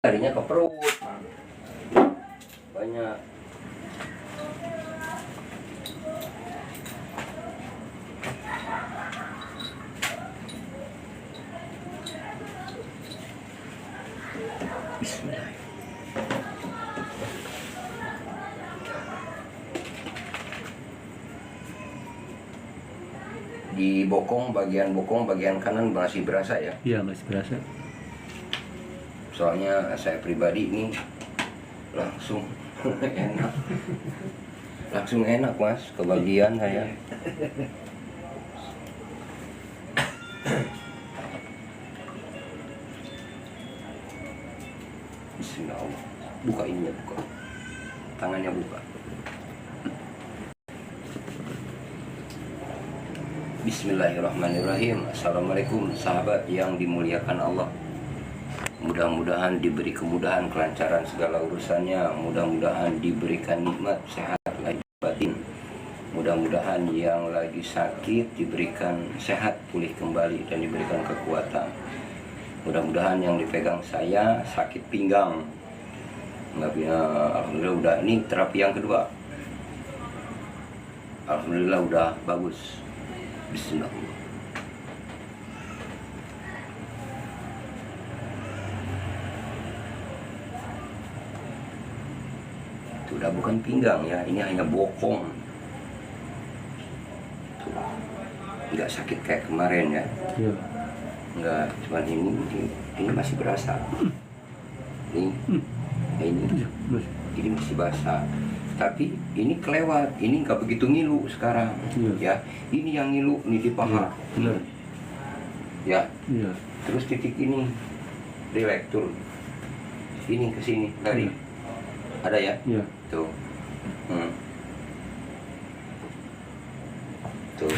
larinya ke perut banyak. Bismillah. Di bagian bokong bagian kanan masih berasa ya? Iya, masih berasa. Soalnya saya pribadi ini langsung enak, langsung enak mas, kebagian saya. Bismillah, buka ininya, buka tangannya, buka. Bismillahirrahmanirrahim. Assalamualaikum sahabat yang dimuliakan Allah. Mudah-mudahan diberi kemudahan, kelancaran segala urusannya. Mudah-mudahan diberikan nikmat, sehat lahir batin. Mudah-mudahan yang lagi sakit diberikan sehat, pulih kembali, dan diberikan kekuatan. Mudah-mudahan yang dipegang saya sakit pinggang. Alhamdulillah udah, ini terapi yang kedua. Alhamdulillah udah bagus. Bismillah. Udah bukan pinggang ya, ini hanya bokong. Tuh. Nggak sakit kayak kemarin ya. Iya. Nggak, cuman ini masih berasa. Ini masih basah. Tapi ini kelewat, ini nggak begitu ngilu sekarang. Iya. Ya, ini yang ngilu nih di paha. Benar. Ya. Iya. Terus titik ini relax turun. Ini ke sini lari. Ada ya? Iya. Tuh. Tuh.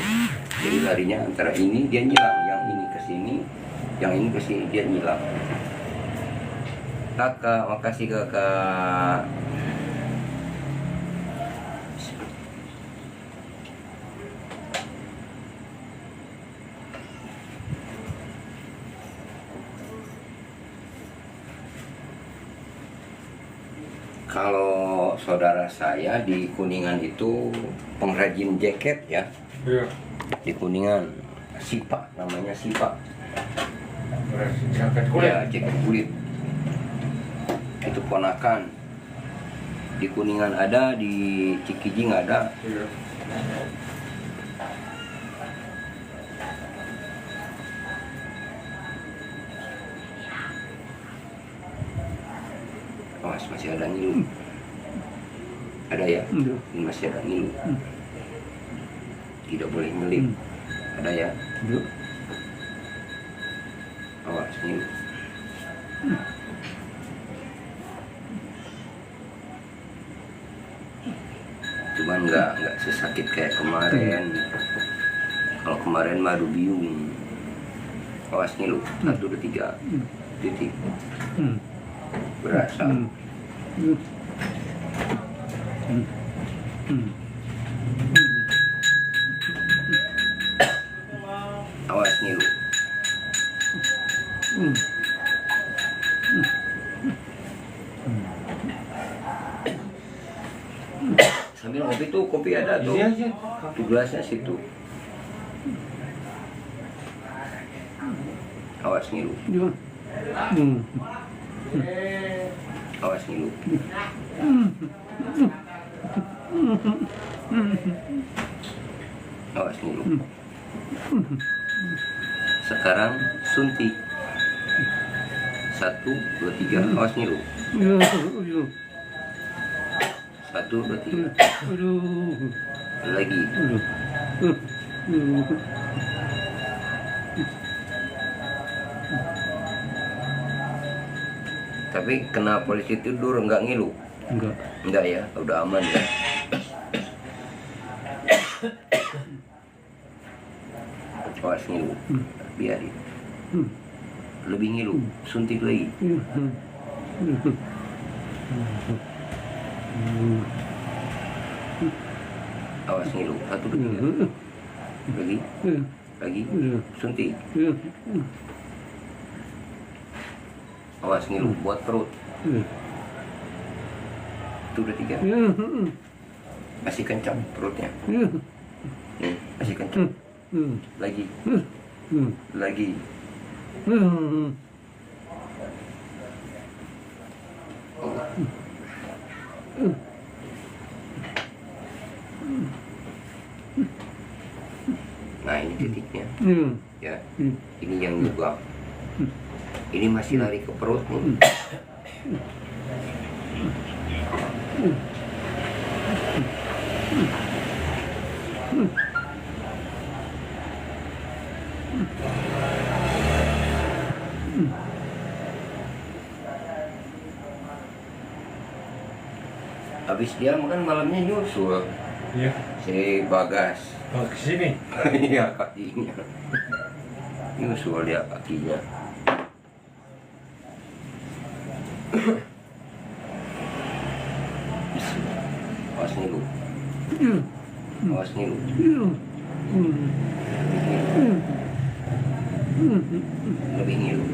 Jadi larinya antara ini dia nyilang, yang ini ke sini, yang ini ke sini dia nyilang. Kakak, makasih kakak. Kalau saudara saya di Kuningan itu pengrajin jaket ya. Iya. Di Kuningan, Sipa namanya, Sipa. Jaket kulit. Ya, jaket kulit. Itu ponakan. Di Kuningan ada, di Cikijing ada. Iya. Awas, masih ada ngilu. Ada ya? Iya. Ini masih ada ngilu. Tidak boleh ngelip. Ada ya? Iya. Awas, ngilu. Cuman nggak sesakit kayak kemarin. Kalau kemarin mah biung. Awas ngilu. 1, 2, 3. Titik. Berasa. Awas ngilu. Sambil ngopi tuh, kopi ada tuh. Iya, iya. Tuh gelasnya situ. Awas ngilu. Iya. Awas ngilu. Awas ngilu. Sekarang suntik. 1, 2, 3. Awas ngilu. Iya. 1, 2, 3. Aduh. Lagi. Tapi kena polisi tidur nggak ngilu? Enggak. Enggak ya, udah aman ya. Awas ngilu, biarin. Lebih ngilu, suntik lagi. Awas ngilu, 1, 2, 3. Lagi, suntik. Awas ngilu buat perut. Itu udah 3. Masih kencang perutnya. Nih, masih kencang. Lagi. Lagi. Nah, ini titiknya. Ya. Ini yang juga. Ini masih lari ke perut nih. Habis dia makan malamnya nyusul. Iya. Si Bagas. Oh, ke sini. Iya, kakinya. Nyusul dia kakinya. Awas ngilu. Awas ngilu. Lebih ngilu.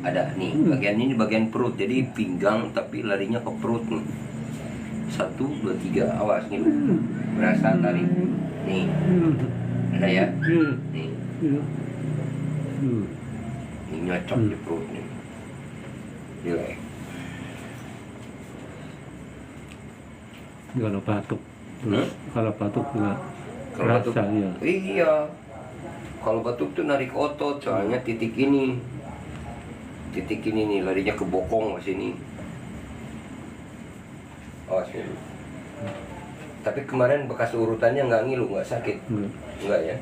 Ada nih, bagian ini bagian perut, jadi pinggang tapi larinya ke perut nih. 1, 2, 3, awas ngilu. Berasa tarik. Nih. Ada ya? Nih. Ini nyocok di perut nih. Jelek. Kalau batuk, kalau batuk nggak Kalau batuk, rasa ya. iya. Kalau batuk tuh narik otot, soalnya titik ini nih larinya ke bokong ke sini. Awas ngilu. Tapi kemarin bekas urutannya nggak ngilu, nggak sakit, nggak ya?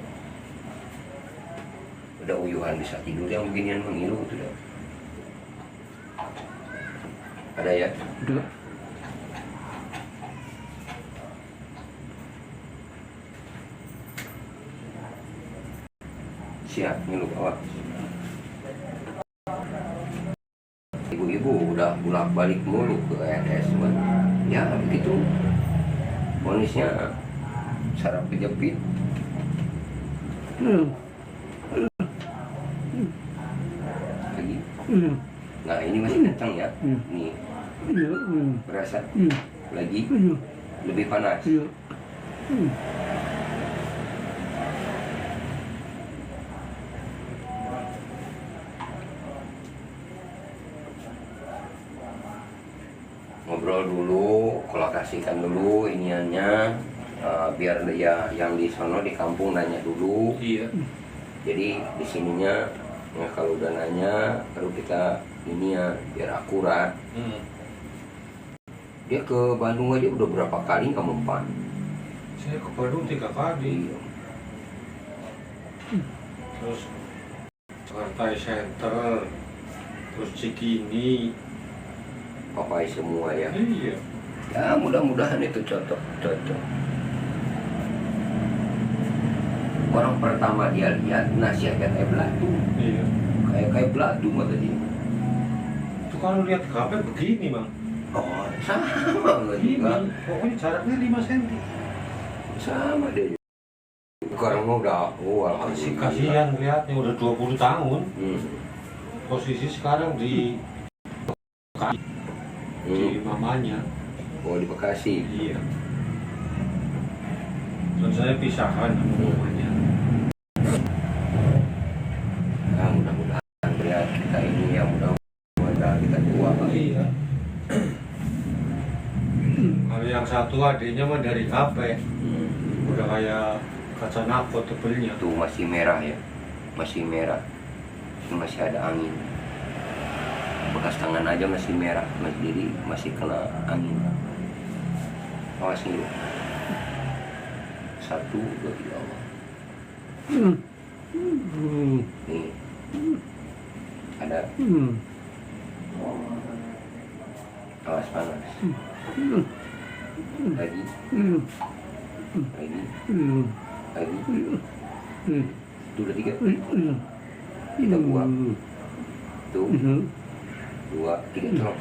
Udah uyuhan bisa tidur yang beginian mengilu tuh dah. Ada ya? Udah. Siap ngilu awas. Ibu-ibu udah bolak-balik mulu ke RS, ya begitu. Ponisnya saraf kejepit. Lagi. Nah, ini masih kencang ya. Nih. Berasa. Lagi. Lebih panas. Ngobrol dulu, kolokasikan dulu iniannya, biar ya yang di sono di kampung nanya dulu. Iya. Jadi di sininya ya kalau udah nanya baru kita ini ya biar akurat. Dia ke Bandung aja udah berapa kali nggak mempan? Saya ke Bandung 3 kali. Iya. Terus Jakarta Center, terus Cikini. Papai semua ya. Iya. Ya mudah-mudahan itu cocok. Orang pertama dia lihat nasihatnya kayak belatu. Iya. Kayak belatu kata dia. Itu kalau lihat HP begini, Bang. Oh, sama nggak Ini, juga. pokoknya jaraknya 5 cm. Sama dia. Sekarang udah, alhamdulillah. Kasihan lihatnya udah 20 tahun. Posisi sekarang di mamanya. Oh, di Bekasi. Iya. Dan saya pisahkan sama mamanya. Nah, mudah-mudahan lihat kita ini ya, mudah-mudahan kita tua Pak. Iya. Kalau yang satu adiknya mah dari HP. Udah kayak kaca napo tebelnya. Itu masih merah ya, masih merah. Ini masih ada angin. Bekas tangan aja masih merah, jadi masih kena angin. Awas dulu. 1, 2, 3 Allah. Nih. Ada. Awas panas. Lagi. Lagi. Itu udah 3. Kita buang. Tuh. 2, 3 colok.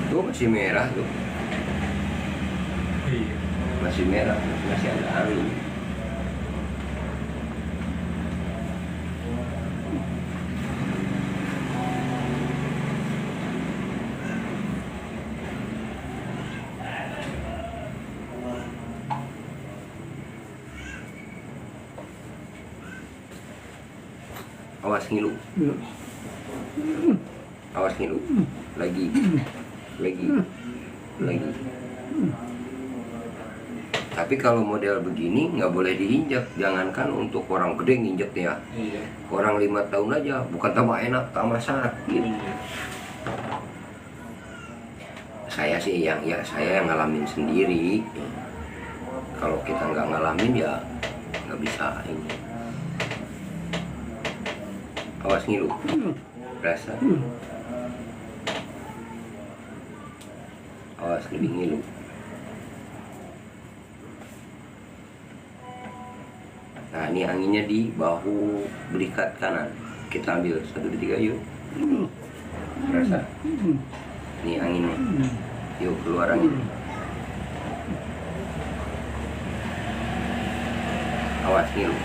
Tuh masih merah tuh. Iya. Masih merah, masih ada angin. Awas ngilu. Awas ngilu. Lagi. Tapi kalau model begini nggak boleh diinjak. Jangankan untuk orang gede nginjek ya. Iya. Orang 5 tahun aja bukan tambah enak, tambah sakit. Saya sih saya yang ngalamin sendiri. Kalau kita nggak ngalamin ya nggak bisa ini. Awas ngilu. Rasa. Awas lebih ngilu. Nah, ini anginnya di bahu berikat kanan. Kita ambil 1, 2, 3 yuk. Rasa. Ini anginnya. Yuk keluar angin. Awas ngilu.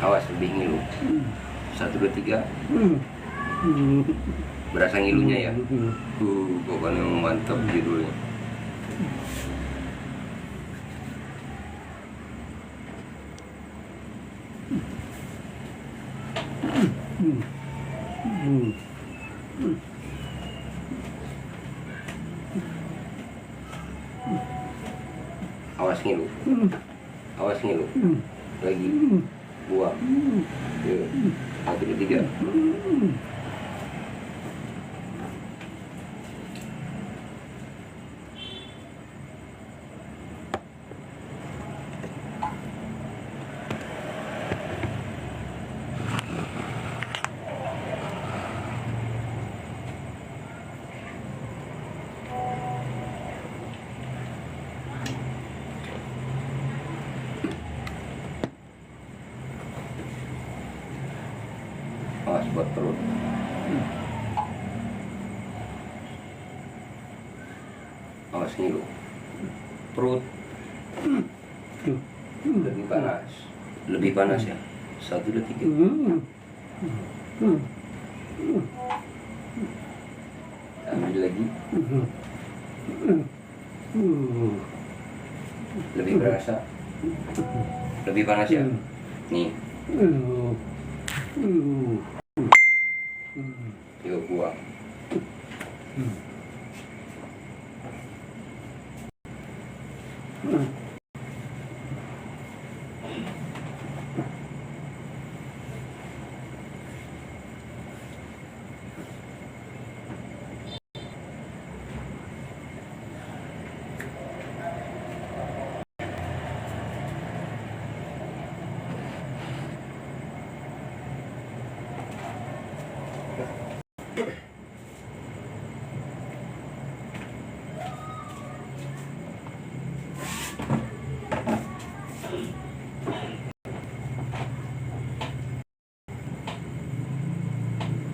Awas lebih ngilu. 1, 2, 3. Berasa ngilunya ya? Pokoknya mantap judulnya. Awas ngilu. Awas ngilu. Lagi. Buang. Yuk. 1, 2, 3. Awas buat perut. Awas ngilu. Perut lebih panas. Lebih panas ya. 1, 2, 3. Ambil lagi. Lebih berasa. Lebih panas ya. Nih. Yuk buang.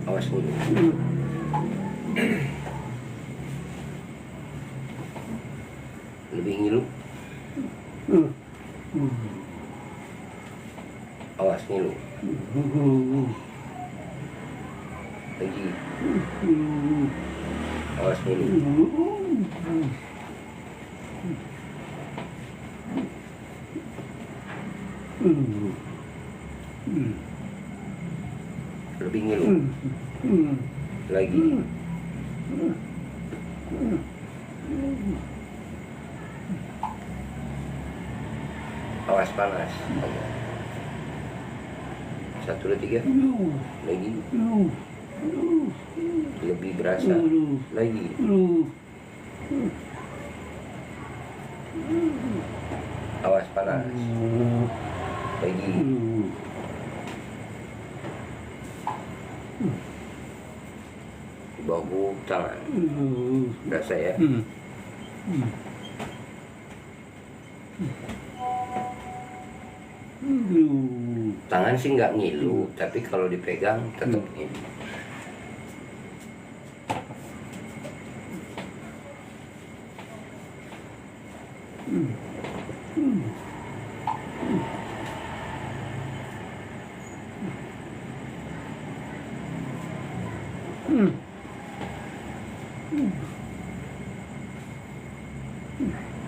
Awas dulu. Lebih ngilu. Awas ngilu. Lagi. Awas ngilu. Lebih ngilu. Lagi. Awas panas. 1, 2, 3. Lagi. Lebih berasa. Lagi. Awas panas. Lagi. Bahu tangan. Berasa ya. Tangan sih nggak ngilu, tapi kalau dipegang tetap ngilu.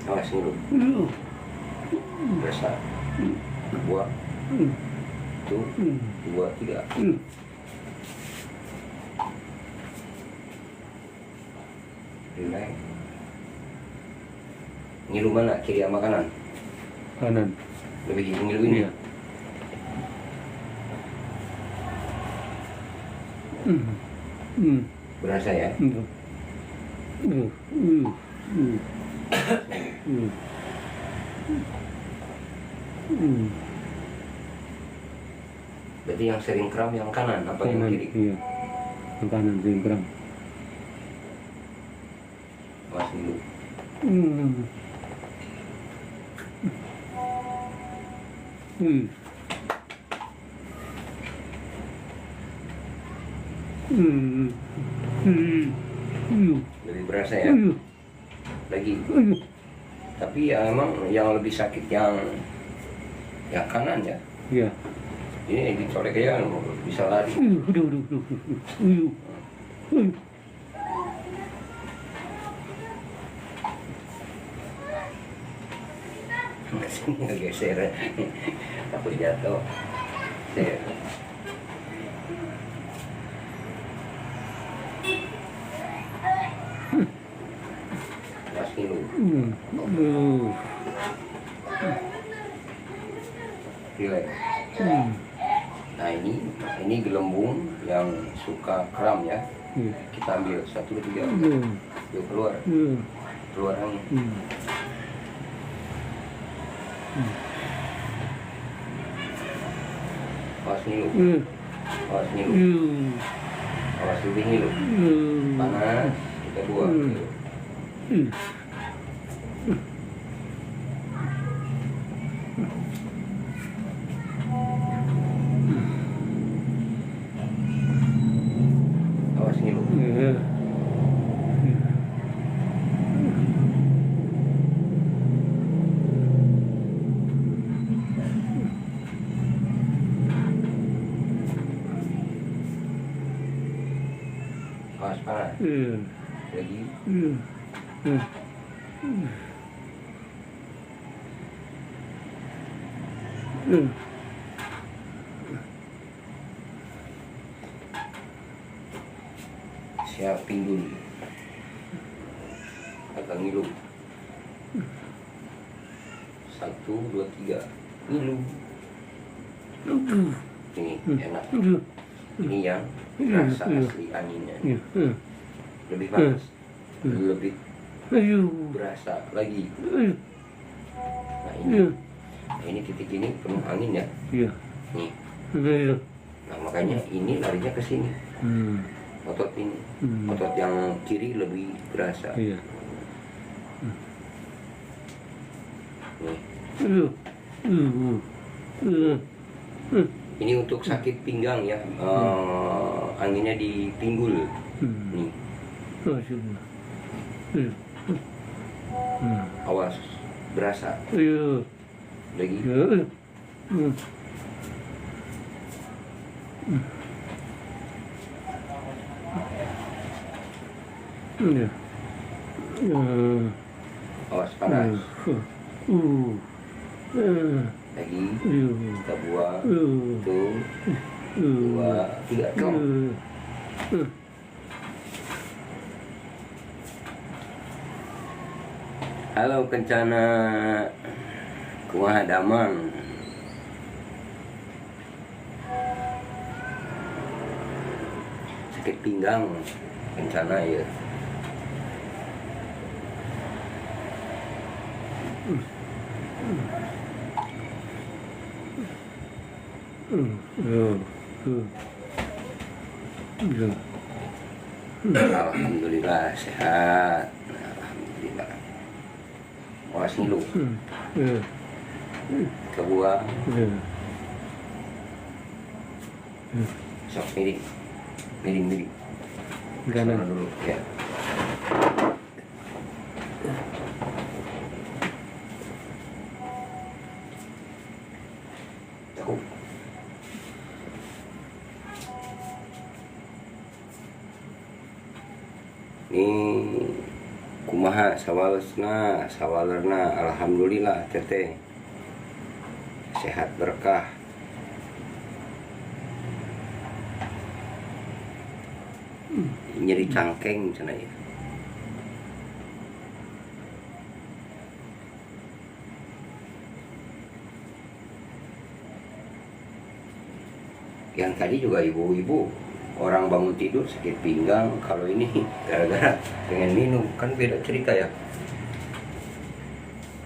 Awas dulu. Berasa. Buat. Tuh. 2, 3. Relax. Ngilu mana? Kiri sama kanan? Kanan. Lebih ngilu ini. Iya. Berasa ya? Berarti yang sering kram yang kanan apa yang Kanan, kiri? iya. Yang kanan sering kram. Awas dulu. Lebih berasa ya? Lagi. Tapi ya emang yang lebih sakit yang kanan ya. Iya. Ini dicolek aja bisa lari. Sini geser. Takut jatuh. Saya. Mas dulu. Relax. Nah ini gelembung yang suka kram ya. Kita ambil 1, 2, 3. Yuk keluar. Keluar angin. Awas ngilu. Awas ngilu. Awas lebih ngilu. Panas. Kita buang. Awas ngilu. Awas panas. Lagi. Siap pinggul. Agak ngilu. 1, 2, 3. Ngilu. Ini enak. Ini yang rasa asli anginnya. Lebih panas. Lebih berasa lagi. Nah ini titik ini penuh angin ya. Nih. Nah makanya ini larinya ke sini. Otot ini, otot yang kiri lebih berasa. Nih. Ini untuk sakit pinggang ya. Anginnya di pinggul. Nih. Awas berasa. Lagi. Awas panas. Lagi. Kita buang. 1, 2, 3. Kom. Halo Kencana, kumaha damang. Sakit pinggang Kencana ya. Alhamdulillah sehat. Alhamdulillah. Awas ngilu. Kebuang. Sok miring. Miring. Kanan. Dulu ya. Cukup. Ini kumaha sawalerna alhamdulillah teteh sehat berkah. Nyeri cangkeng cenah ya. Yang tadi juga ibu-ibu orang bangun tidur sakit pinggang, kalau ini gara-gara pengen minum, kan beda cerita ya.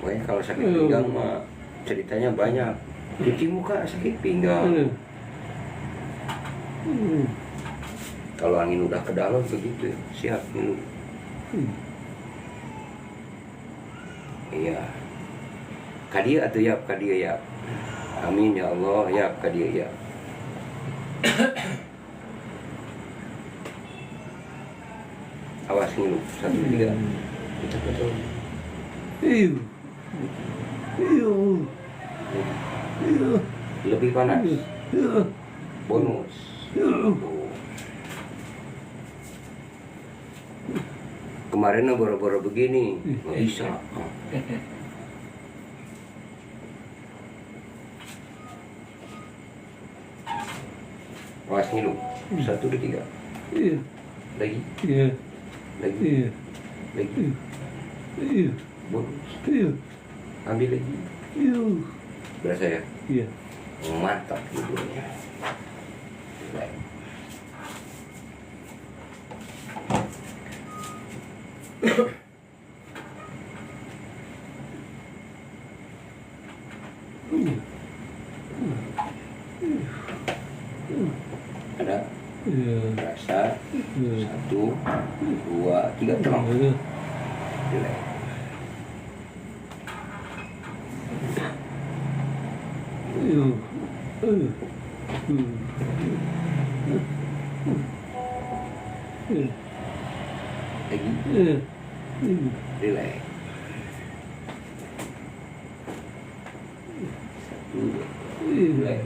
Pokoknya kalau sakit pinggang mah ceritanya banyak. Cuci muka sakit pinggang. Kalau angin udah ke dalam begitu ya, siap minum. Iya. Kadia atau ya kadia ya. Amin ya Allah ya kadia ya. Awas ngilu 1 3. Kita betul. Lebih panas. Bonus. Kemarin boro-boro begini, nggak bisa. Awas ngilu 1 2 3. Lagi. Lagi. Bonus. Ambil lagi. Berasa ya? Iya. Mantap tidurnya. Ada rasa 1 2 3 tolong. Relax. Lagi. Relax. Relax.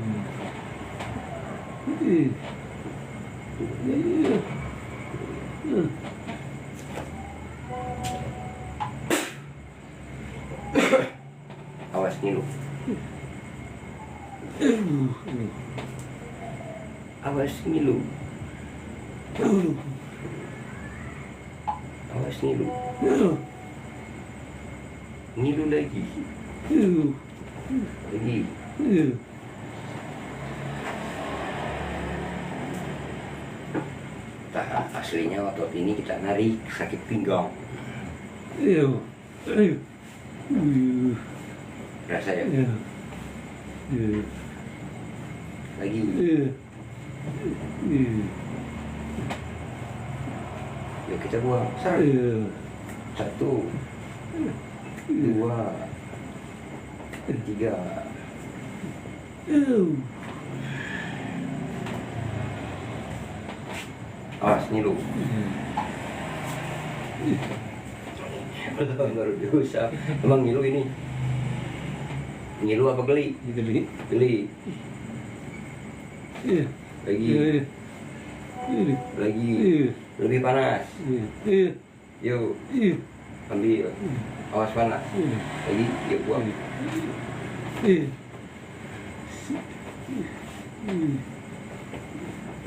Awas ngilu. Awas ngilu. Awas ngilu. Ngilu lagi. Lagi. Nah, aslinya otot ini kita narik sakit pinggang. Rasa ya? Lagi. Yuk kita buang. 1 2 3. Awas ngilu. Baru diusap. Emang ngilu ini? Ngilu apa geli? Geli. Lagi. Lagi. Lebih panas. Yuk. Ambil. Awas panas. Lagi. Yuk buang.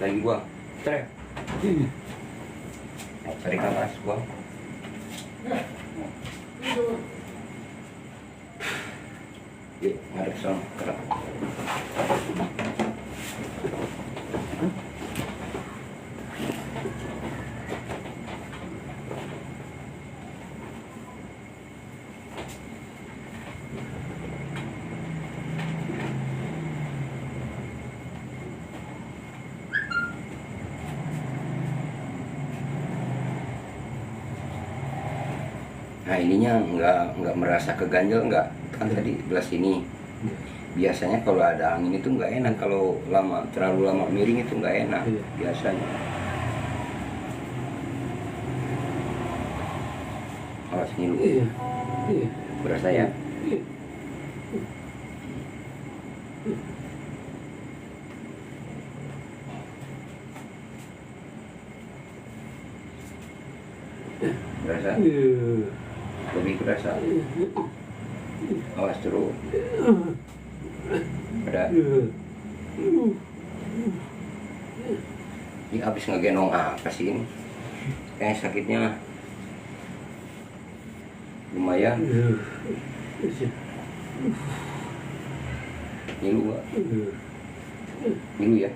Lagi buang. Trek. Cari kapas buang. Yuk, ngadep sana. Gerak. Nah ininya nggak merasa keganjel nggak, kan tadi belah sini. Biasanya kalau ada angin itu nggak enak, kalau terlalu lama miring itu nggak enak biasanya. Awas ngilu. Berasa ya? Berasa? Lebih berasa. Awas terus. Ada. Ini habis ngegendong apa sih ini? Kayaknya sakitnya lumayan. Ngilu gak? Ngilu ya?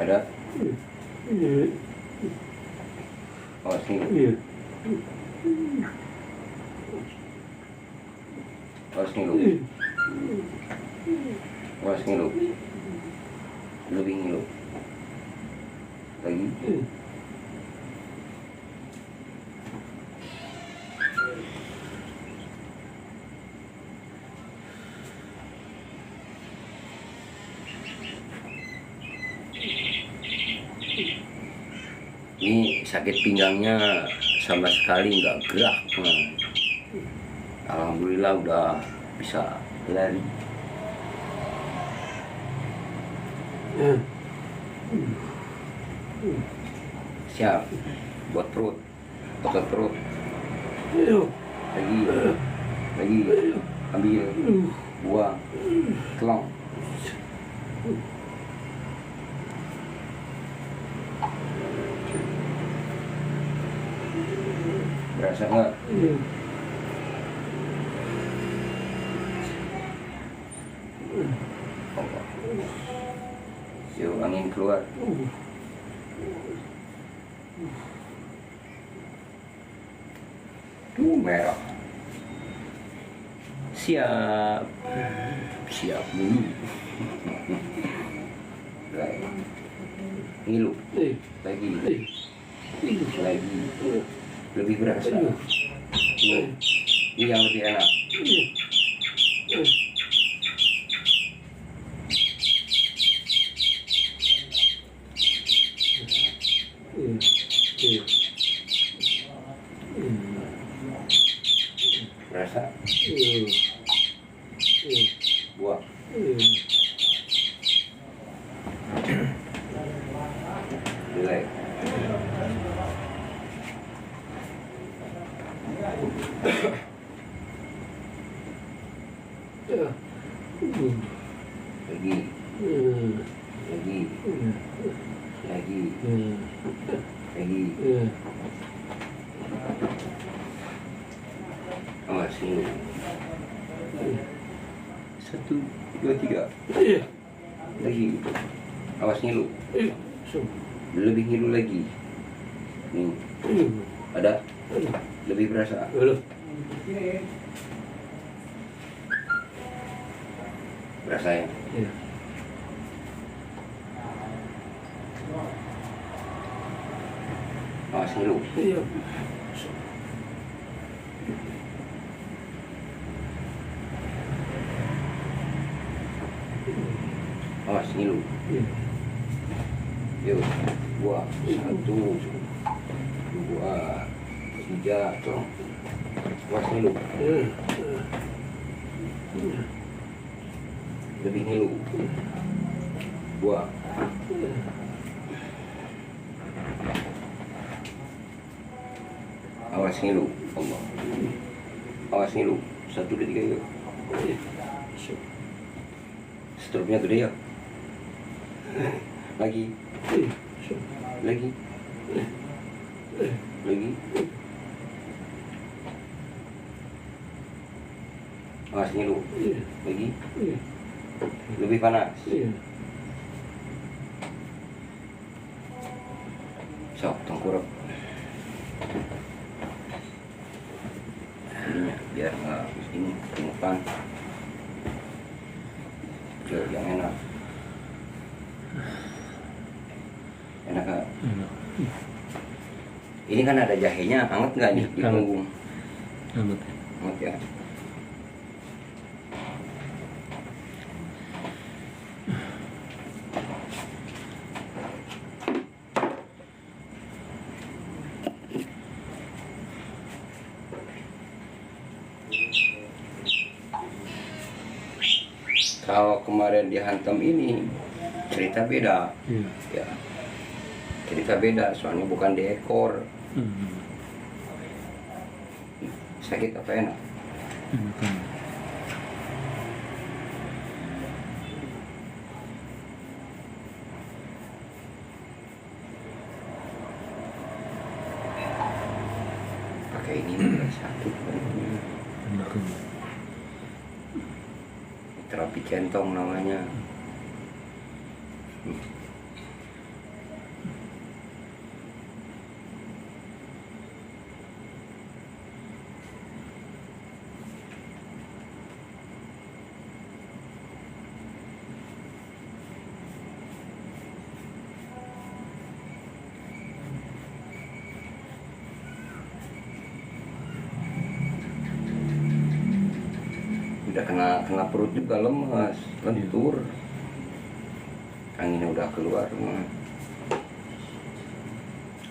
Ada? Awas ngilu. Awas ngilu. Awas ngilu. Lebih ngilu. Lagi. Ini sakit pinggangnya sama sekali nggak gerak. Alhamdulillah udah bisa lari. Siap buat perut, otot perut. Lagi, ambil, buang, telong. Berasa nggak? Yuk angin keluar. Merah. Siap dulu. Ngilu lagi, lebih berasa. Ini yang lebih enak. Berasa? Buang. Relax. Lagi. Awas ngilu. 1, 2, 3. Lagi. Awas ngilu. Lebih ngilu lagi. Nih. Ada? Lebih berasa? Berasa ya? Awas ngilu. Awas ngilu. Yuk, buang. 1, 2, 3, tolong. Awas ngilu. Lebih ngilu. Buang. Awas ngilu. Allah. Awas ngilu. 1, 2, 3 yuk. Strupnya gede ya. Lagi. Awas ngilu. Lagi. Lebih panas. Sok tengkurap. Ininya biar nggak ini pengupan. Yang enak. Enak gak? Ini kan ada jahenya, anget nggak nih di punggung? Anget ya. Kalau kemarin dihantam ini cerita beda. Ya. cerita beda, soalnya bukan di ekor. Sakit apa enak? Pakai ini udah sakit. Terapi centong namanya. Udah kena perut juga lemas, lentur. Anginnya udah keluar.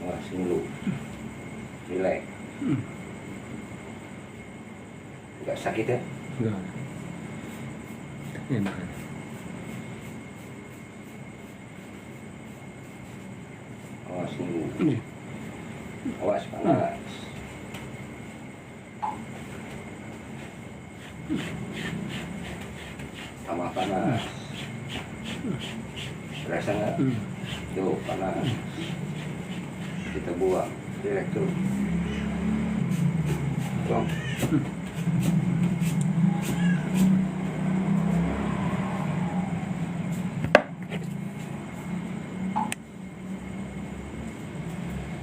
Wah, sini lu. Relax. Enggak sakit ya? Enggak. Enak. Awas sini. Awas panas. Tambah panas. Berasa nggak? Tuh panas. Kita buang. Direct tuh. Buang.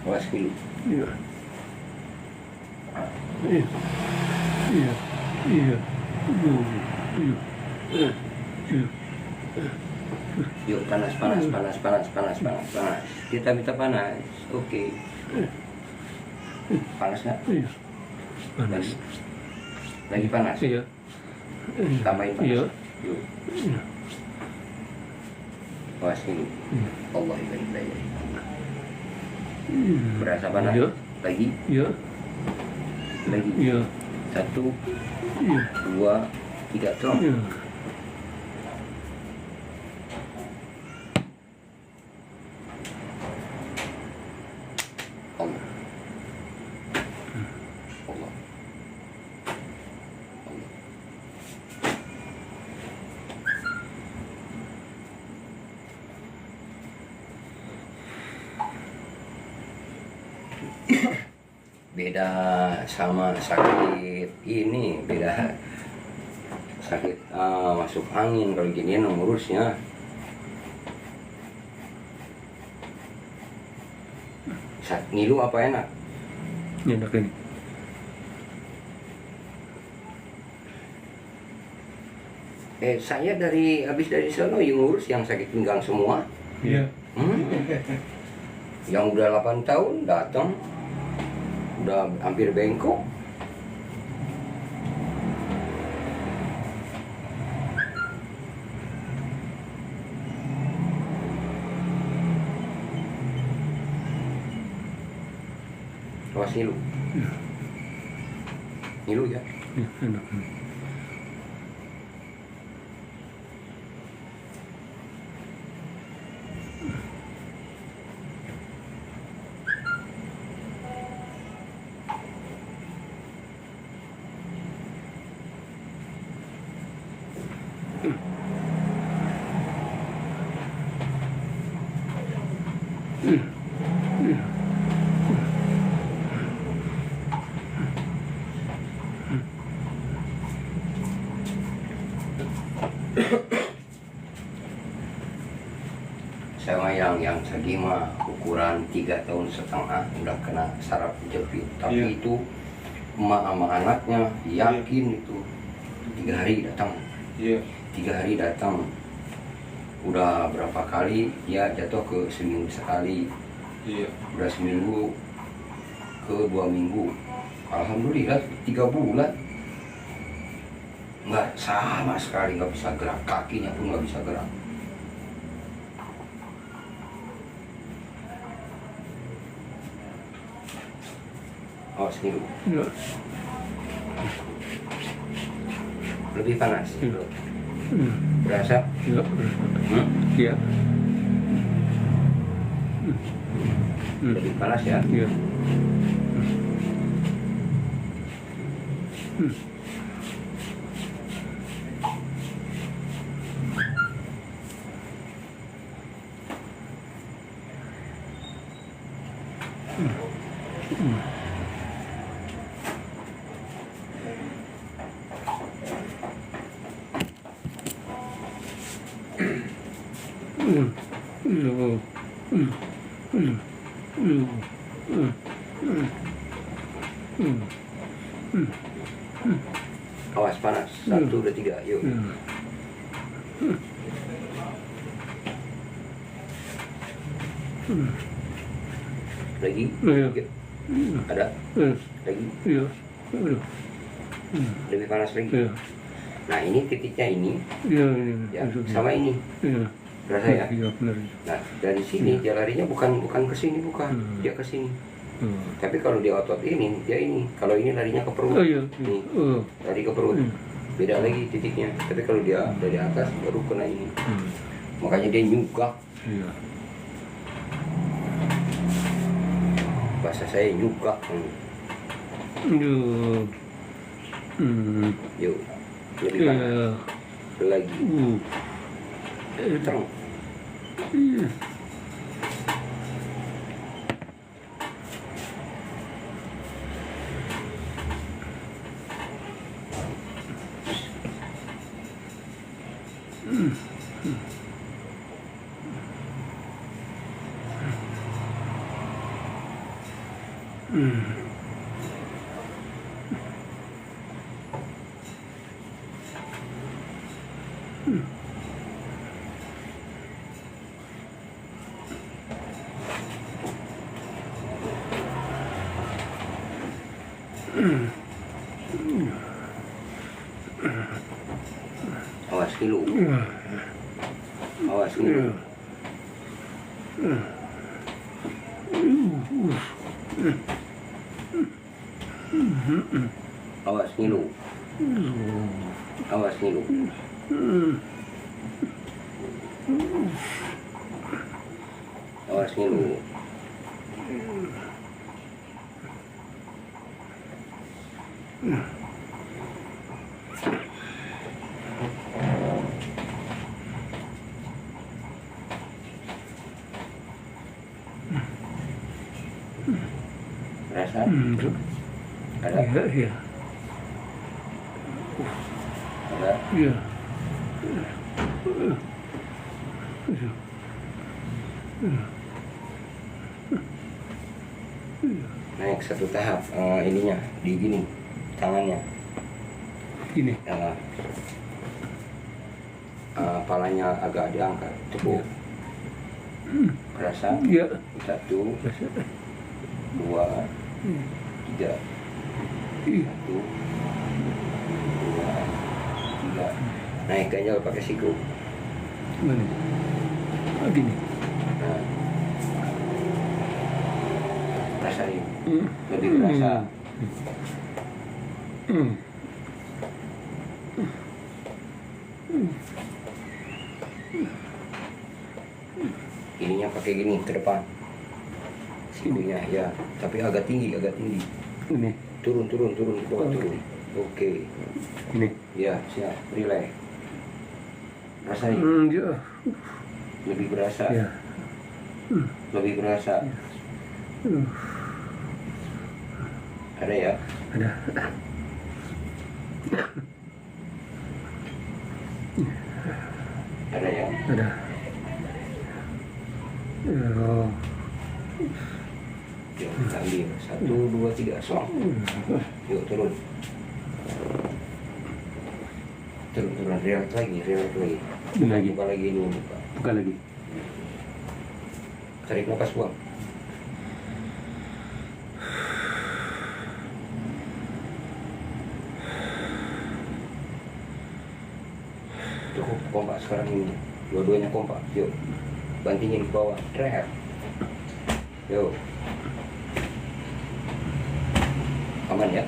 Awas dulu. Iya. Iya. Iya. Iya. Iya. Iya. Yuk panas. Kita minta panas. Oke. Panas nggak? Iya. Panas. Lagi panas. Iya. Tambahin panas. Iya. Yuk. Awas dulu. Allah ibadah. Berasa panas? Iya. Lagi? Iya. Lagi? Iya. 1, Iya. 2, 3, tolong. Iya. Allah. Allah. Allah. Beda sama sakit ini, beda sakit masuk angin. Kalau gini ngurusnya ngilu apa enak? Enak ini. Saya habis dari sono yang ngurus yang sakit pinggang semua. Iya. Yang udah 8 tahun datang, udah hampir bengkok. Awas ngilu. Ngilu ya. Iya, enak. Sama yang tadi mah ukuran 3,5 tahun udah kena saraf jepit, tapi Iya. itu emak sama anaknya yakin itu 3 hari datang. Iya. 3 hari datang. Udah berapa kali dia jatuh ke seminggu sekali. Iya. Udah seminggu ke 2 minggu. Alhamdulillah 3 bulan nggak sama sekali, nggak bisa gerak, kakinya pun nggak bisa gerak. Awas nih, Iya. lebih panas. Iya. Berasa? Iya. Hmm? Iya. Lebih panas ya. Iya. Awas panas. 1, 2, 3. Yuk. Lagi. Iya. Yuk. Ada. Lagi. Iya. Aduh. Lebih panas lagi. Iya. Nah ini titiknya ini. Iya. Ya, sama ini. Iya. Berasa ya. Iya benar. Nah dari sini dia larinya bukan ke sini, bukan. Dia ke sini. Tapi kalau dia otot ini, dia ini. Kalau ini larinya ke perut. Oh iya. Nih, Oh. lari ke perut. Beda lagi titiknya. Tapi kalau dia dari atas baru kena ini. Makanya dia nyugak. Iya. Bahasa saya nyugak. Iya. Yuk. Lebih panas. Iya. Lagi. Terang. Iya. Awas ngilu. Awas ngilu. Awas ngilu. Awas ngilu. Awas ngilu. Rasa? Ada? Iya, iya. Ada? Iya. Naik satu tahap ininya di gini tangannya. Ini. Palanya agak diangkat. Cukup. Rasa? Iya. 1, 2, 3. Iya. 1, 2, 3. Naik ganjal pakai siku. Mana? Gini. Nah. Rasain. Lebih berasa. Ininya pakai gini ke depan. Sikunya ya, tapi agak tinggi. Ini. Turun ke bawah, turun. Oke. Ini. Ya, siap. Relax. Rasain. Iya. Lebih berasa. Iya. Lebih berasa. Ada ya? Ada. Ada ya? Ada. Oh. Yuk, kita ambil. 1, 2, 3. Song. Yuk, turun. Turun. Relax lagi. Lagi. Buka lagi ini. Buka. Buka lagi. Tarik nafas, buang. Cukup kompak sekarang ini. Dua-duanya kompak. Yuk. Bantingin ke bawah. Trap. Yuk. Aman ya?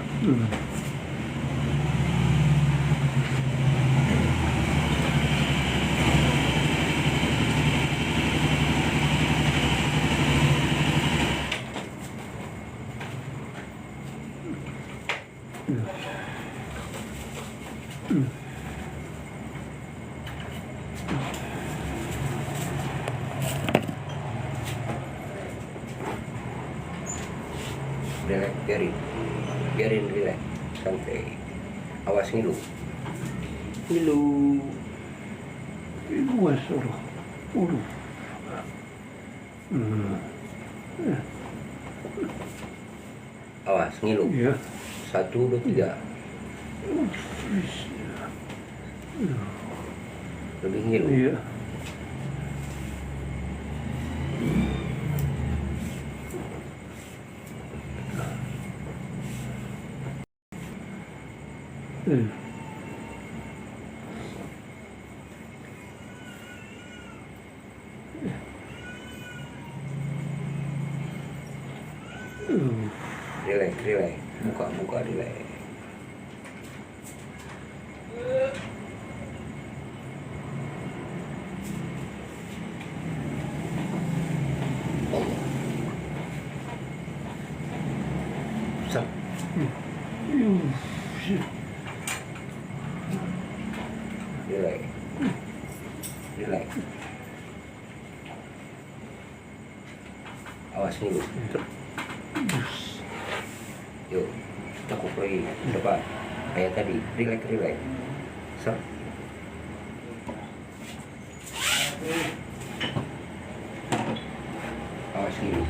Relax, biarin relax, santai. Awas ngilu. Luas, aduh. Awas ngilu. Ya. 1, 2, 3. Lebih ngilu. Iya. Relax. Buka, relax. Sat. Relax. Awas nih, yuk, tekuk lagi depan kayak tadi. Relax. Sat. Awas nih.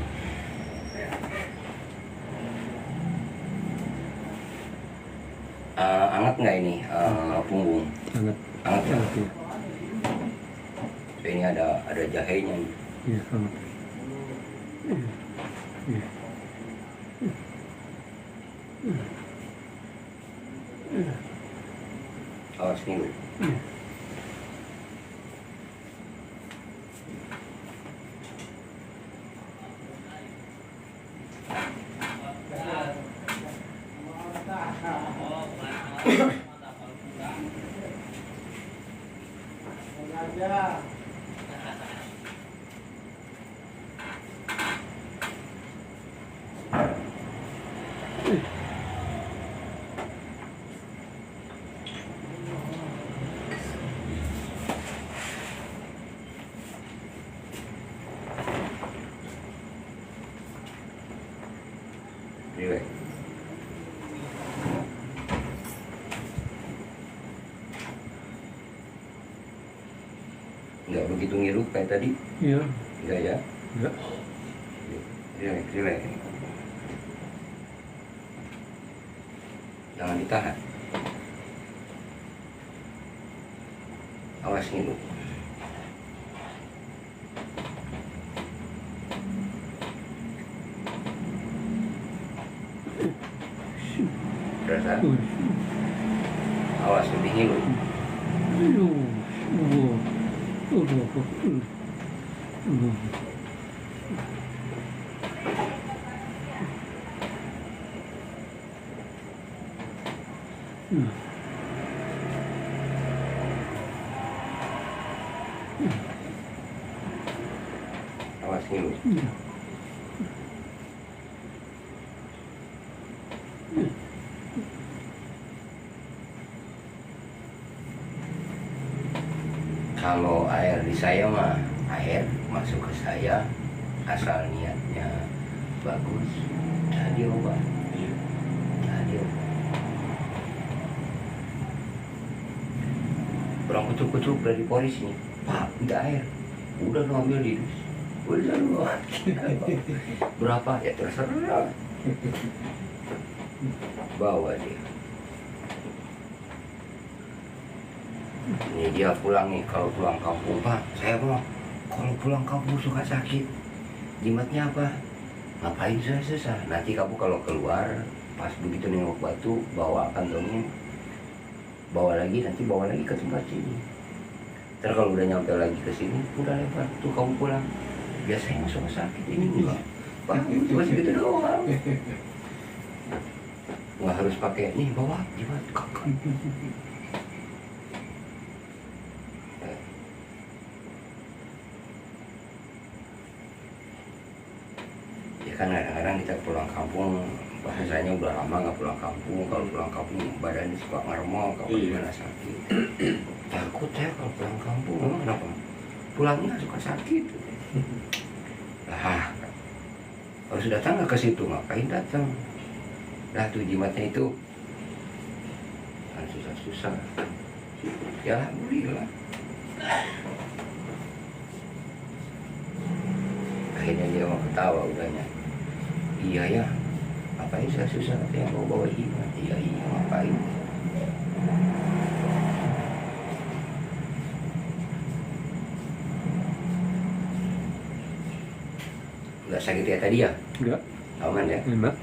Anget nggak ini punggung? Sangat. Anget ya? Ya. Ini ada jahenya nih. Iya, sangat. Awas nih, Bu. Relax. Nggak begitu ngilu kayak tadi? Iya. Enggak ya? Enggak. Relax. Jangan ditahan. Awas ngilu. Berasa? Awas lebih ngilu. Awas ngilu. Kalau air di saya mah, air masuk ke saya asal niatnya bagus, jadi obat. Orang kucuk-kucuk dari polisi nih, Pak, tidak air. Udah lu ambil di dus. Udah lu. Berapa? Ya terserah. Bawa dia. Ini dia pulang nih, kalau pulang kampung, Pak, saya mau kalau pulang kampung suka sakit. Jimatnya apa? Ngapain susah? Nanti kamu kalau keluar, pas begitu nengok batu, bawa kantongnya, bawa lagi ke tempat sini. Ntar kalau udah nyampe lagi ke sini, udah lewat tuh kamu pulang. Biasanya suka sakit, ini enggak. Pak, cuma segitu doang. Nggak harus pakai nih, bawa jimat kakak. Kan kadang-kadang kita pulang kampung, bahasanya udah lama nggak pulang kampung. Kalau pulang kampung badannya suka ngeremok, kalau gimana sakit. Takut saya kalau pulang kampung. Kenapa? Pulangnya suka sakit. Harus harus datang nggak ke situ, ngapain datang? Dah tuh jimatnya itu kan susah-susah. Ya alhamdulillah. Akhirnya dia mau ketawa udahnya. Iya ya, ngapain susah-susah katanya bawa jimat. Iya ngapain? Nggak sakit ya tadi ya? Enggak. Aman ya? Enak.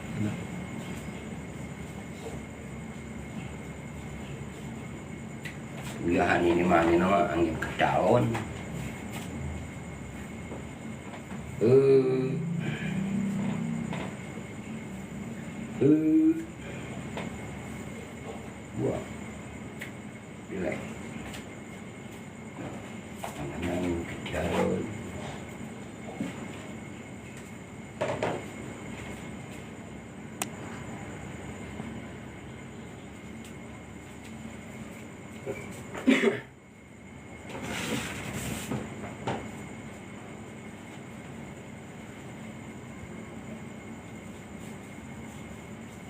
Uyahan ini mah angin ke daun. Buang. Relax. Namanya angin ke daun.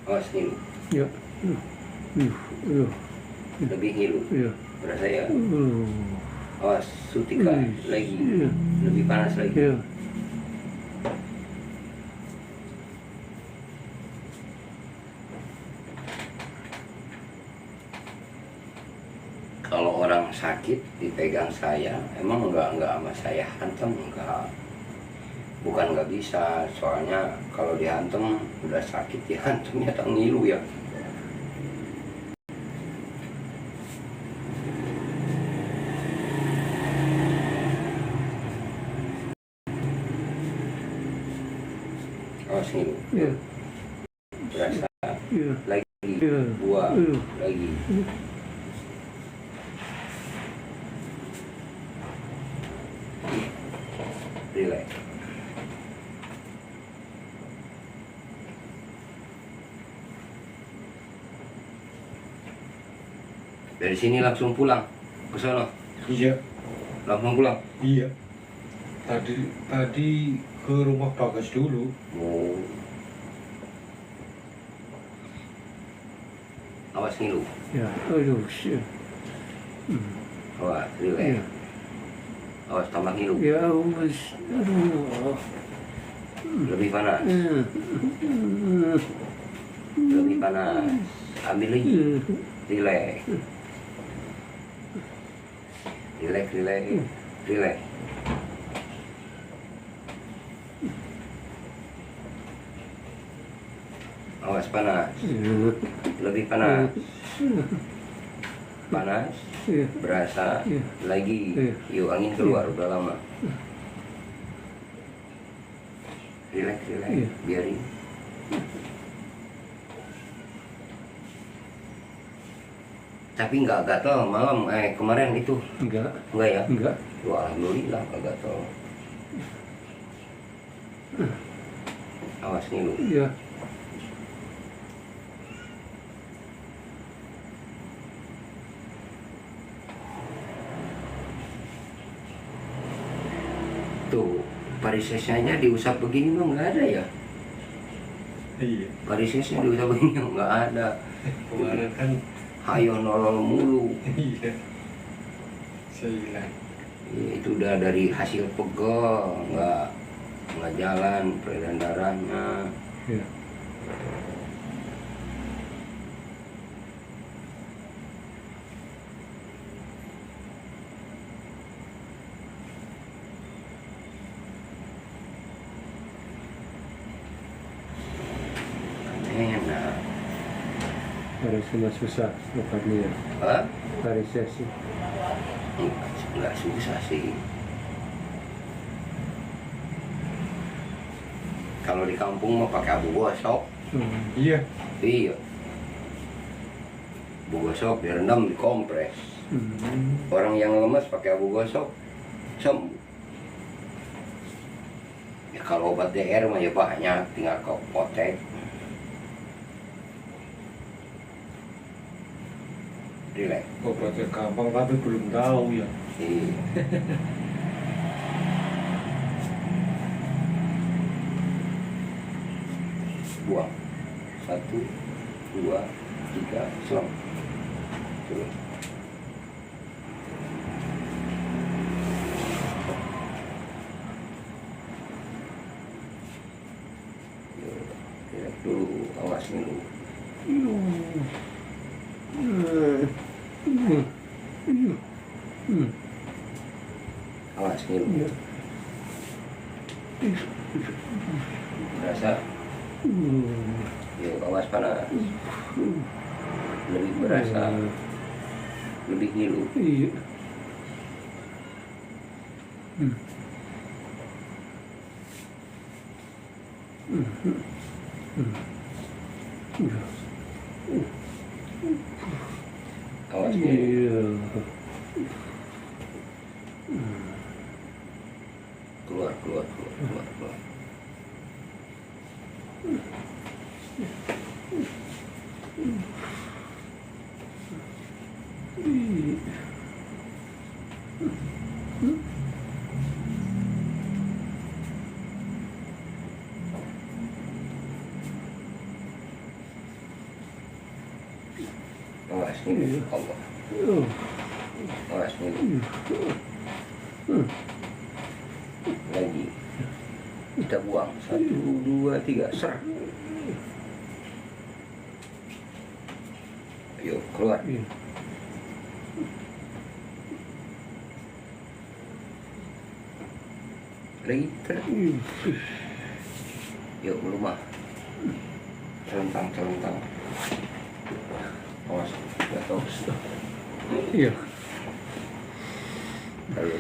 Awas ngilu, Ya. lebih ngilu, Ya. berasa ya. Awas sutika lagi, Ya. lebih panas lagi. Ya. Kalau orang sakit dipegang saya, emang nggak sama saya hantem, enggak. Bukan nggak bisa, soalnya kalau dihantem udah sakit dihantemnya tak ngilu ya. Awas ngilu, Ya. berasa Ya. lagi, Ya. buang Ya. lagi. Relax. Dari sini langsung pulang ke sana, Iya. langsung pulang. Iya. Tadi ke rumah Bagas dulu. Oh. Awas ngilu, Ya. Aduh. Ya. awas relax. Ya. Awas tambah ngilu, Ya. Aduh. lebih panas, lebih panas. Ambil lagi, relax, relax, relax, relax. Awas panas, lebih panas, panas, Ya. berasa Iya. lagi. Iya. Yuk angin keluar udah lama. Relax, relax, Iya. biarin. Tapi nggak gatel malam, kemarin itu Enggak. enggak ya? Enggak. Wah, alhamdulillah nggak gatel. Awas nih lu. Ya. Tuh, varisesnya aja diusap begini mah nggak ada ya? Iya. Varisesnya diusap begini mah nggak ada. Kemarin kan. Hayo nolol mulu. Iya. Saya hilang. Ya, itu udah dari hasil pegel, nggak jalan peredaran darahnya. Ya. Enak. Varisnya susah obatnya. Hah? Varisnya sih. Nggak susah sih. Kalau di kampung mah pakai abu gosok. Iya. Iya. Abu gosok direndam, dikompres. Orang yang lemas pakai abu gosok sembuh. Ya kalau obat DR mah ya banyak, tinggal kau potek. Relax. Obatnya gampang tapi belum tahu ya. Iya. buang. 1, 2, 3, selang. Turun. Relax dulu, awas dulu. Awas dulu. Berasa? Yuk, awas panas. Lebih berasa, lebih ngilu. Awas ngilu. Keluar. Awas ngilu, Allah. Awas ngilu. Lagi. Kita buang. 1, 2, 3, ser. Ayo, keluar. Lagi, ter. Yuk, melumah. Celentang. Awas, jatuh. Iya. Lalu.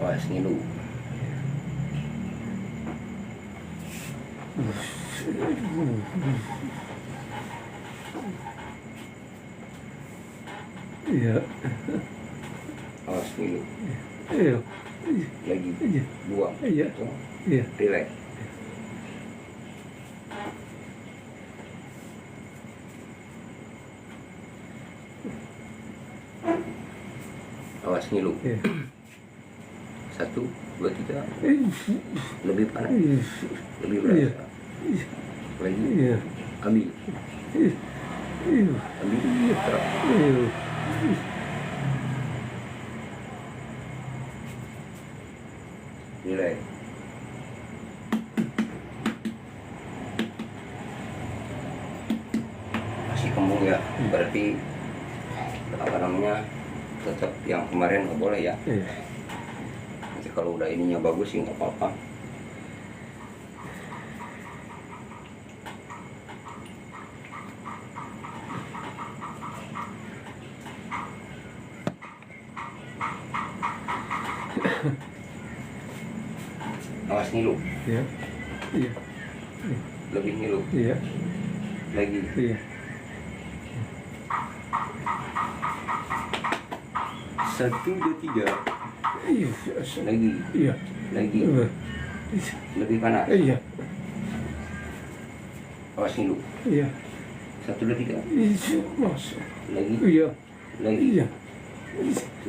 Awas ngilu. Iya. Awas ngilu. Iya. Lagi. Iya. Buang. Iya. Tuh. Iya. Relax. Awas ngilu. Iya. 1, 2, 3. Lebih panas. Lebih Iya. berasa. Lagi. Iya. Ambil. Iya. Ambil. Terap. Iya. Relax. Masih kembung ya. Berarti apa namanya? Tetap yang kemarin nggak boleh ya. Iya. Nanti kalau udah ininya bagus sih nggak apa-apa. Awas ngilu. Iya. Iya. Lebih ngilu. Iya. Lagi. Iya. 1, 2, 3. Iya. Lagi. Iya. Lagi. Lebih panas. Iya. Awas ngilu. Iya. 1, 2, 3. Iya. Masuk. Lagi. Iya. Lagi. Iya.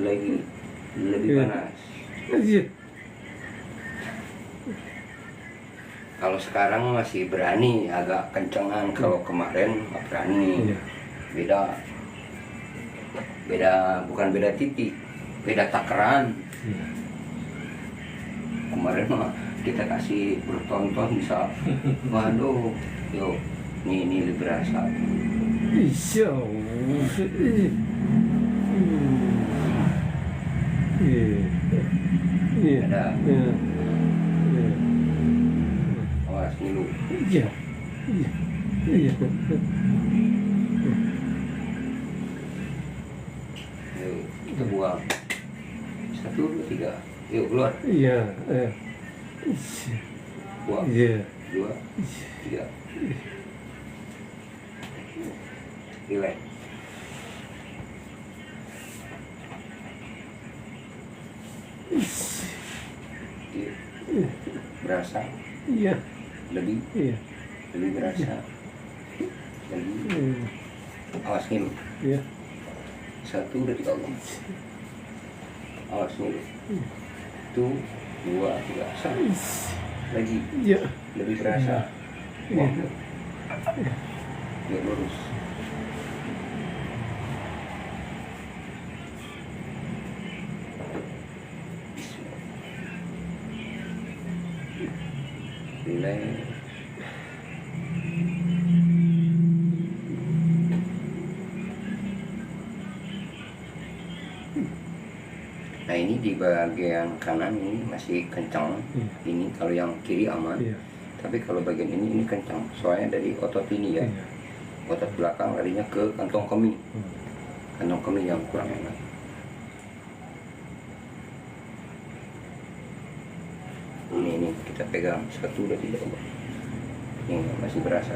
Lagi. Lebih Iya. panas. Iya. Kalau sekarang masih berani, agak kencengan. Kalau kemarin nggak berani. Iya. Beda, bukan beda titik, beda takaran. Iya. Kemarin mah kita kasih bertonton bisa, waduh, yuk, ini lebih berasa. Iya. Iya. Iya. Ada. Iya. Awas ngilu. Iya. Iya. Iya. Yuk, kita buang. 1, 2, 3. Yuk keluar. Iya. Buang. Iya. 2, 3. Relax. Iya. Berasa Iya. lebih Iya. berasa lagi. Iya. Awas ngilu. Iya. 1, 2, 3 Allah. Awas dulu. 1, 2, 3 satu. Lagi. Iya. Lebih berasa. Iya. Biar lurus. Relax. Nah ini di bagian kanan ini masih kencang. Ini kalau yang kiri aman. Iya. Tapi kalau bagian ini kencang. Soalnya dari otot ini ya. Iya. Otot belakang larinya ke kantong kemih. Hmm. Kantong kemih yang kurang enak. Ini kita pegang 1, 2, 3 Allah. Ini masih berasa.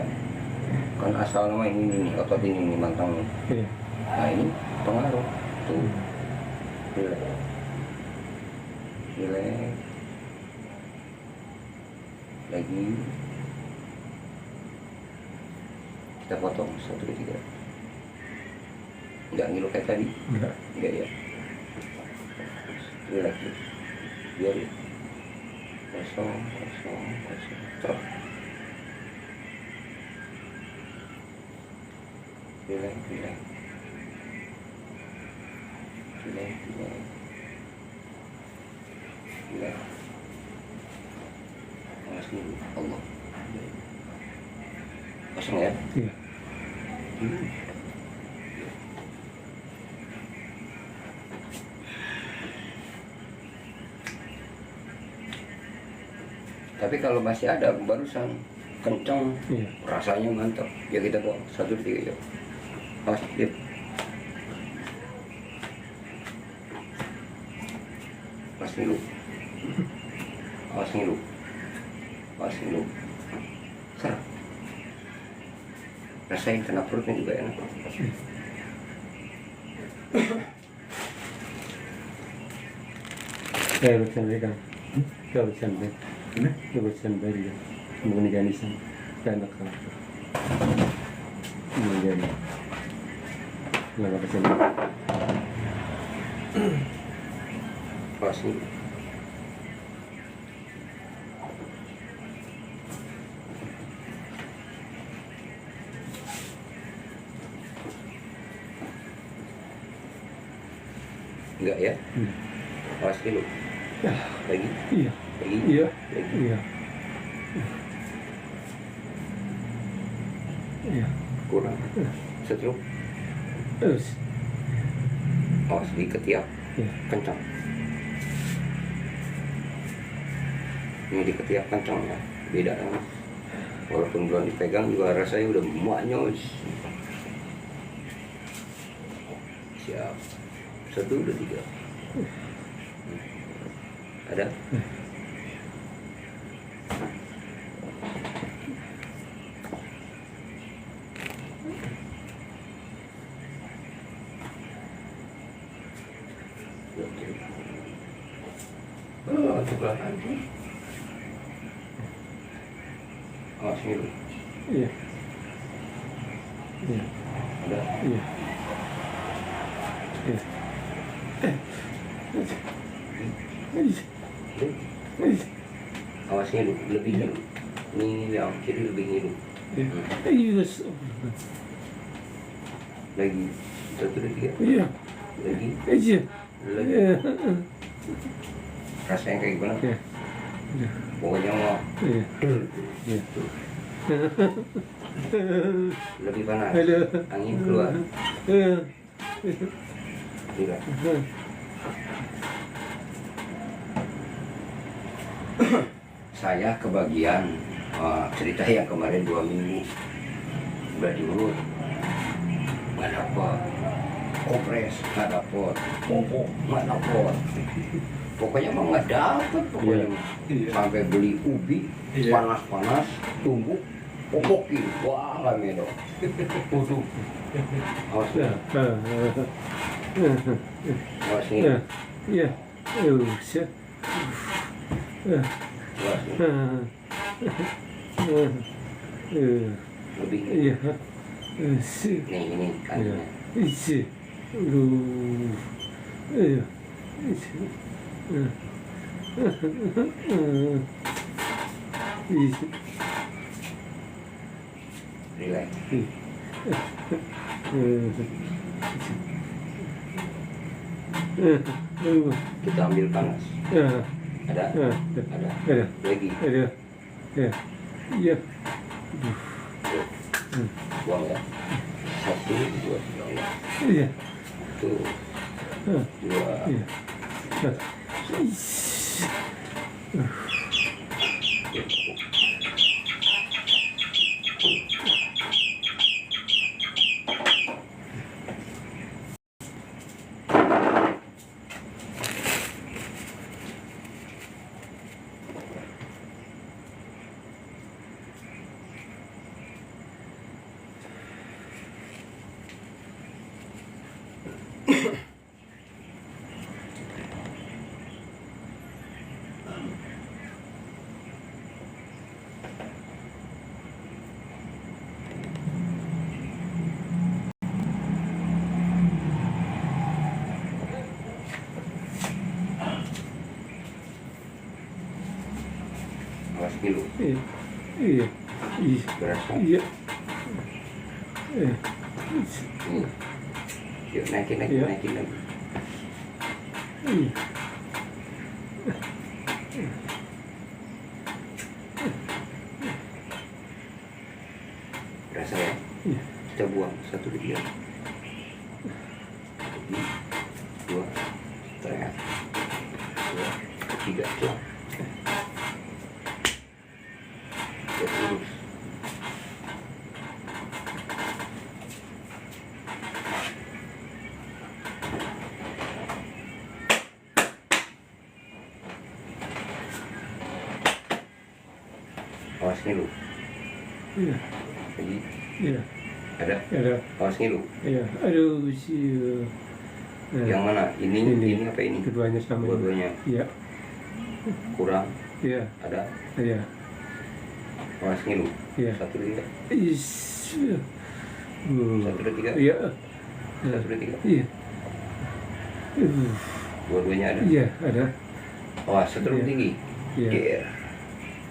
Kan asal nama ini nih, otot ini nih mantang nih. Iya. Nah ini pengaruh. Tuh. Relax. Relax. Lagi. Kita potong 1, 2, 3. Enggak ngilu kayak tadi. Enggak. Enggak ya. Relax. Biar kosong. Stop. Relax. Relax. Awas dulu. Allah. Kosong ya. Iya. Tapi kalau masih ada barusan kencang, Iya. rasanya mantap. Ya kita bawa 1, 2, 3 yuk. Awas dip. Awas ngilu. Awas ngilu. Awas ngilu. Ser. Rasain kena perutnya juga enak. Saya bercanda kan. Saya bercanda. Saya bercanda dia. Mengenai ganisan. Saya nak kalah. Mengenai. Lama bercanda. Awas ngilu. Enggak ya? Awas dulu. Lagi. Iya. Lagi. Iya. Lagi. Iya. Iya. Kurang. Setruk. Terus. Awas di ketiak. Iya. Kencang. Ini di ketiak kencang ya. Beda kan. Walaupun belum dipegang juga rasanya udah muanyos. Siap. 1, 2, 3. Ada? Oh, sebelah lagi. Awas dulu. Iya. Iya. Ada? Iya. Iya. Awas ngilu, lebih ngilu. Ini yang kiri lebih ngilu. Iya. Lagi 1, 2, 3. Iya. Lagi. Iya. Lagi. Rasanya kayak gimana? Iya. Pokoknya mau Iya. Iya. lebih panas. Ada. Angin keluar. Tidak. Saya kebagian cerita yang kemarin 2 minggu udah diurut, nggak dapet. Kompres nggak dapet. Popok nggak dapet. Pokoknya mah nggak dapet pokoknya. Iya. Sampai beli ubi Iya. panas-panas, tumbuk, popokin. Wah, lah medo. Waduh. Awas Iya. awas nih. Iya. Iya. Iya. Awas nih. Iya. Lebih nih. Iya. Nih ini kakinya. Iya. Aduh. Iya. Relax. Kita ambil panas. Ada? Ada. Lagi. Ada. Ya. Iya. Buang ya. 1, 2, 3. Iya. 1, 2. Iya. Awas dulu. Iya. Iya. Iya. Berasa. Iya. Yuk naikin lagi, Iya. naikin lagi. Iya. Berasa ya? Iya. Kita buang 1, 2, 2, 3, 4. Lurus. Awas ngilu. Iya. Lagi. Iya. Ada? Ada. Awas ngilu. Iya. Aduh sih. Yang mana? Ini apa ini? Keduanya sama. Dua-duanya. Iya. Kurang. Iya. Ada? Iya. Awas ngilu. Iya. 1, 2, 3. Is. 1, 2, 3. Iya. 1, 2, 3. Iya. Dua-duanya ada. Iya, ada. Awas, seterus Iya. tinggi. Iya. Yeah.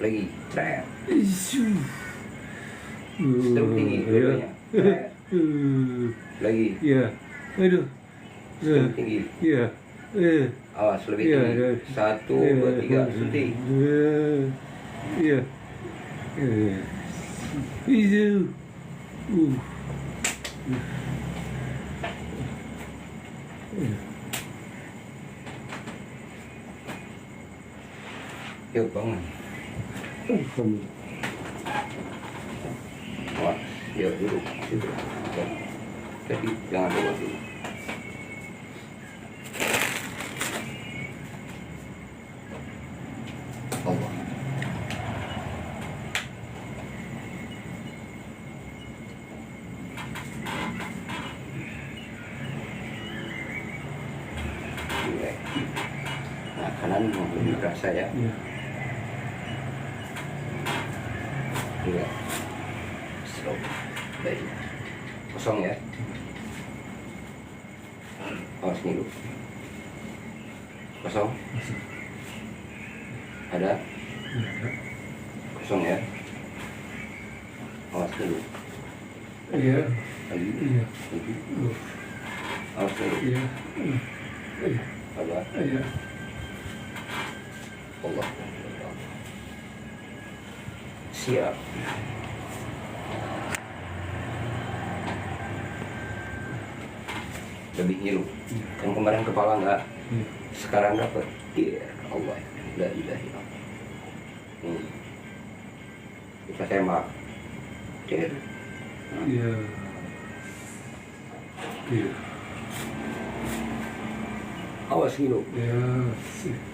Lagi. Trap. Isu. Seterus tinggi. Iya. Dua-duanya. Trap. Lagi. Iya. Aduh. Seterus tinggi. Iya. Awas lebih Iya, tinggi. iya. 1, 2, 3. Suntik. Iya. Isu. Yuk bangun. Awas. Yuk duduk. Situ. Jadi jangan lewat dulu. Allah. Nah, kanan lebih berasa ya. Iya. Iya. Slow. Baik. Kosong ya. Awas dulu. Kosong. Ada? Kosong ya. Awas dulu. Iya. Lagi. Iya. Lagi. Awas dulu. Iya. Ada? Iya. Allah. Siap. Lebih ngilu. Yang kemarin kepala enggak, sekarang dapat. Ya Allah. La ilaha illallah. Nih. Kita tembak. Dir. Iya. Iya. Awas ngilu. Iya.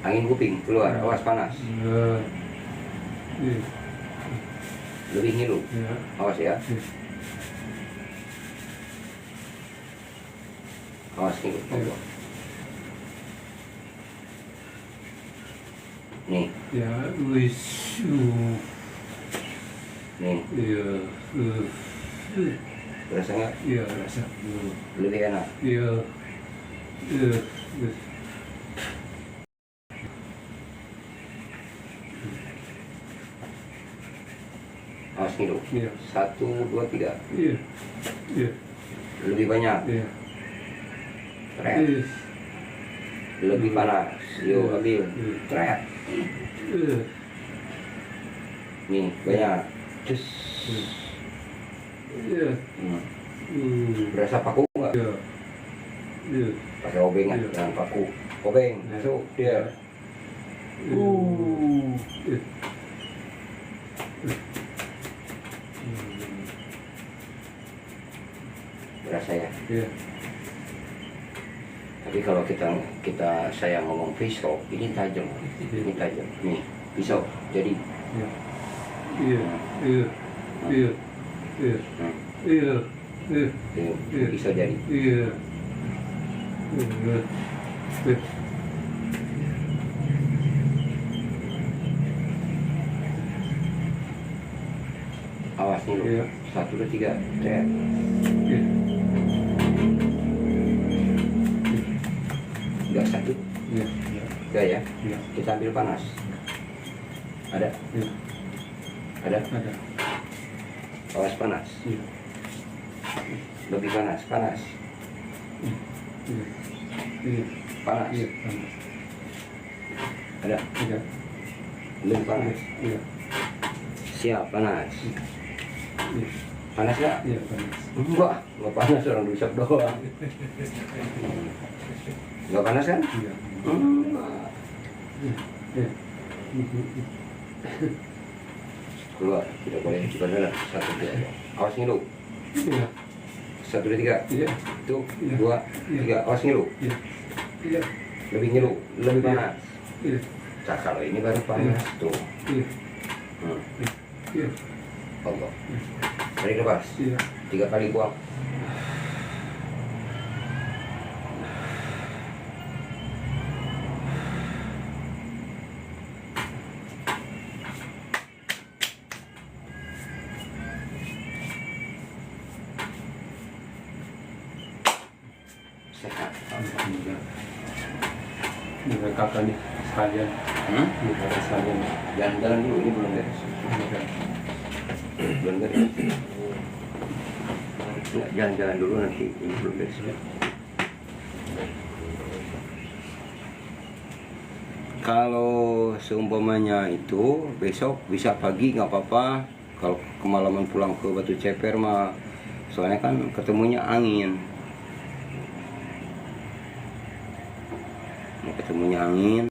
Angin kuping keluar. Awas panas. Iya. Iya. Lebih ngilu. Iya. Awas ya. Iya. Awas ngilu. Allah. Nih. Ya, wis. Nih. Iya. Berasa nggak? Iya, rasa. Lebih enak. Iya. Iya. Awas ngilu. Iya. 1, 2, 3. Iya. Iya. Lebih banyak. Iya. Tret. Iya. Lebih panas. Yuk ambil. Tret. Iya. Nih banyak. Cus. Iya. Berasa paku nggak? Iya. Iya. Pakai obeng Iya. jangan paku. Obeng. Masuk dia. Iya. Berasa ya. Iya. Tapi kalau saya ngomong pisau, ini tajam. Ini tajam. Nih pisau. Jadi. Iya. Iya. Iya. Iya. Iya. Iya. Iya. Ini pisau jadi. Iya. Iya. Iya. Awas nih Iya. 1, 2, 3. Tret. Iya. Enggak sakit. Iya. Enggak ya. Iya. Kita ambil panas. Ada. Iya. Ada. Ada. Awas panas. Iya. Lebih panas. Panas. Iya. Iya. Panas. Iya. Panas. Ada. Iya. Lebih panas. Iya. Siap. Panas. Iya. Panas nggak? Iya. Panas. Nggak panas, orang diusap doang. Nggak panas kan? Iya. Enggak. Iya. Keluar, tidak boleh diperdalam. 1, 2. Awas ngilu. Iya. 1, 2, 3. Iya. Tuh, Iya. 2, 3. Awas ngilu. Iya. Iya. Lebih ngilu, lebih Iya. panas. Iya. Nah, kalau ini baru panas tuh. Iya. Iya. Allah. Tarik lepas. Iya. 3 kali buang. Sehat. Alhamdulillah. Ini kakak nih sekalian. Ini kakak sekalian. Jalan-jalan dulu, ini belum beres. Belum beres. Nggak, jalan-jalan dulu nanti, ini belum beres. Kalau seumpamanya itu besok bisa pagi nggak apa-apa. Kalau kemalaman pulang ke Batu Ceper mah, soalnya kan ketemunya angin. Ketemunya angin.